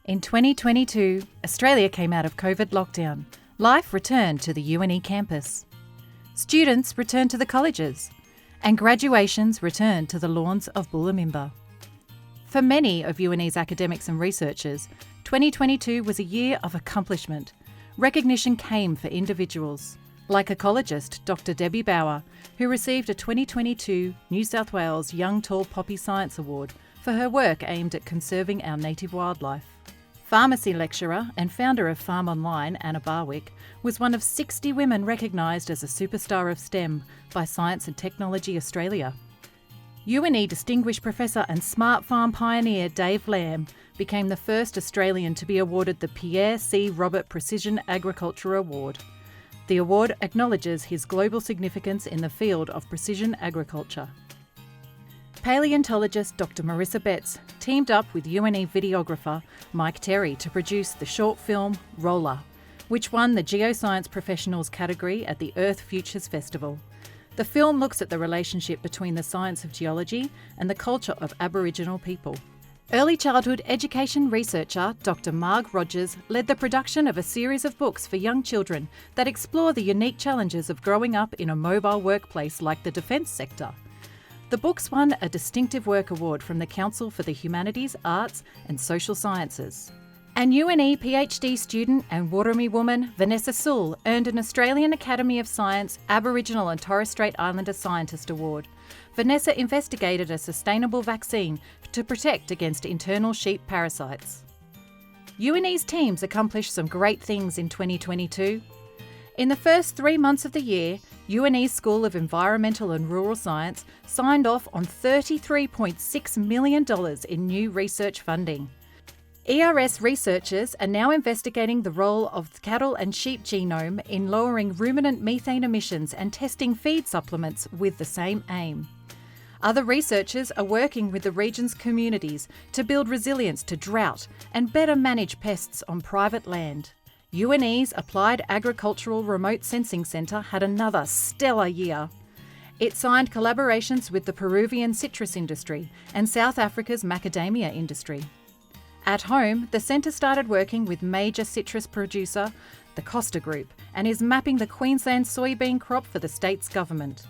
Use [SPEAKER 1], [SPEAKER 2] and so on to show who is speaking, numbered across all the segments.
[SPEAKER 1] In 2022, Australia came out of COVID lockdown. Life returned to the UNE campus. Students returned to the colleges, and graduations returned to the lawns of Bulimimba. For many of UNE's academics and researchers, 2022 was a year of accomplishment. Recognition came for individuals, like ecologist Dr. Debbie Bauer, who received a 2022 New South Wales Young Tall Poppy Science Award for her work aimed at conserving our native wildlife. Pharmacy lecturer and founder of Farm Online, Anna Barwick, was one of 60 women recognised as a superstar of STEM by Science and Technology Australia. UNE Distinguished Professor and Smart Farm pioneer Dave Lamb became the first Australian to be awarded the Pierre C. Robert Precision Agriculture Award. The award acknowledges his global significance in the field of precision agriculture. Paleontologist Dr. Marissa Betts teamed up with UNE videographer Mike Terry to produce the short film Roller, which won the Geoscience Professionals category at the Earth Futures Festival. The film looks at the relationship between the science of geology and the culture of Aboriginal people. Early childhood education researcher Dr. Marg Rogers led the production of a series of books for young children that explore the unique challenges of growing up in a mobile workplace like the defence sector. The books won a Distinctive Work Award from the Council for the Humanities, Arts and Social Sciences. And UNE PhD student and Worimi woman Vanessa Sewell earned an Australian Academy of Science Aboriginal and Torres Strait Islander Scientist Award. Vanessa investigated a sustainable vaccine to protect against internal sheep parasites. UNE's teams accomplished some great things in 2022. In the first 3 months of the year, UNE's School of Environmental and Rural Science signed off on $33.6 million in new research funding. ERS researchers are now investigating the role of the cattle and sheep genome in lowering ruminant methane emissions and testing feed supplements with the same aim. Other researchers are working with the region's communities to build resilience to drought and better manage pests on private land. UNE's Applied Agricultural Remote Sensing Centre had another stellar year. It signed collaborations with the Peruvian citrus industry and South Africa's macadamia industry. At home, the centre started working with major citrus producer, the Costa Group, and is mapping the Queensland soybean crop for the state's government.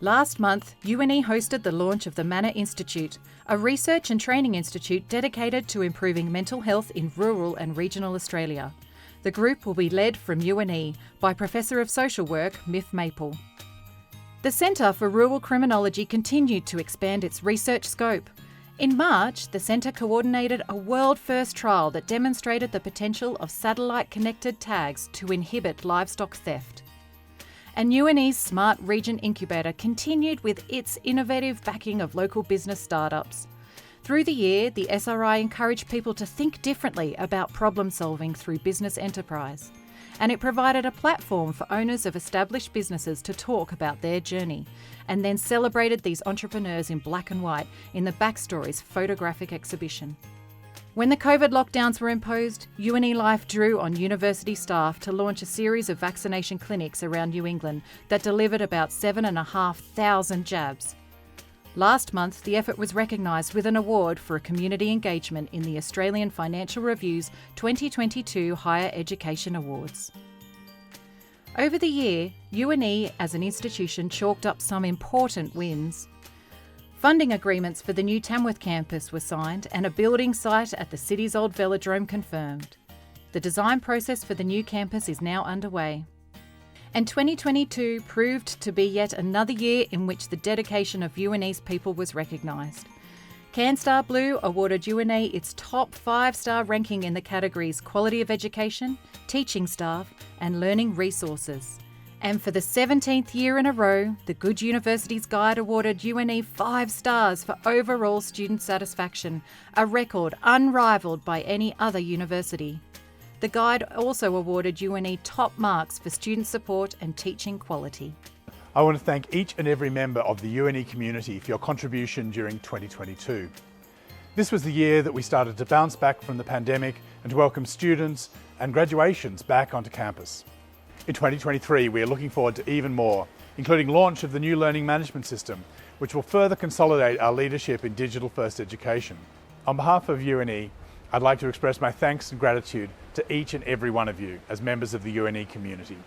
[SPEAKER 1] Last month, UNE hosted the launch of the Manna Institute, a research and training institute dedicated to improving mental health in rural and regional Australia. The group will be led from UNE by Professor of Social Work Myf Maple. The Centre for Rural Criminology continued to expand its research scope. In March, the centre coordinated a world-first trial that demonstrated the potential of satellite-connected tags to inhibit livestock theft. And UNE's Smart Region Incubator continued with its innovative backing of local business startups. Through the year, the SRI encouraged people to think differently about problem-solving through business enterprise, and it provided a platform for owners of established businesses to talk about their journey, and then celebrated these entrepreneurs in black and white in the Backstories photographic exhibition. When the COVID lockdowns were imposed, UNE Life drew on university staff to launch a series of vaccination clinics around New England that delivered about 7,500 jabs. Last month, the effort was recognised with an award for community engagement in the Australian Financial Review's 2022 Higher Education Awards. Over the year, UNE as an institution chalked up some important wins. Funding agreements for the new Tamworth campus were signed and a building site at the city's old velodrome confirmed. The design process for the new campus is now underway. And 2022 proved to be yet another year in which the dedication of UNE's people was recognised. CanStar Blue awarded UNE its top 5-star ranking in the categories Quality of Education, Teaching Staff and Learning Resources. And for the 17th year in a row, the Good Universities Guide awarded UNE 5 stars for overall student satisfaction, a record unrivalled by any other university. The Guide also awarded UNE top marks for student support and teaching quality.
[SPEAKER 2] I want to thank each and every member of the UNE community for your contribution during 2022. This was the year that we started to bounce back from the pandemic and to welcome students and graduations back onto campus. In 2023, we are looking forward to even more, including launch of the new learning management system, which will further consolidate our leadership in digital-first education. On behalf of UNE, I'd like to express my thanks and gratitude to each and every one of you as members of the UNE community.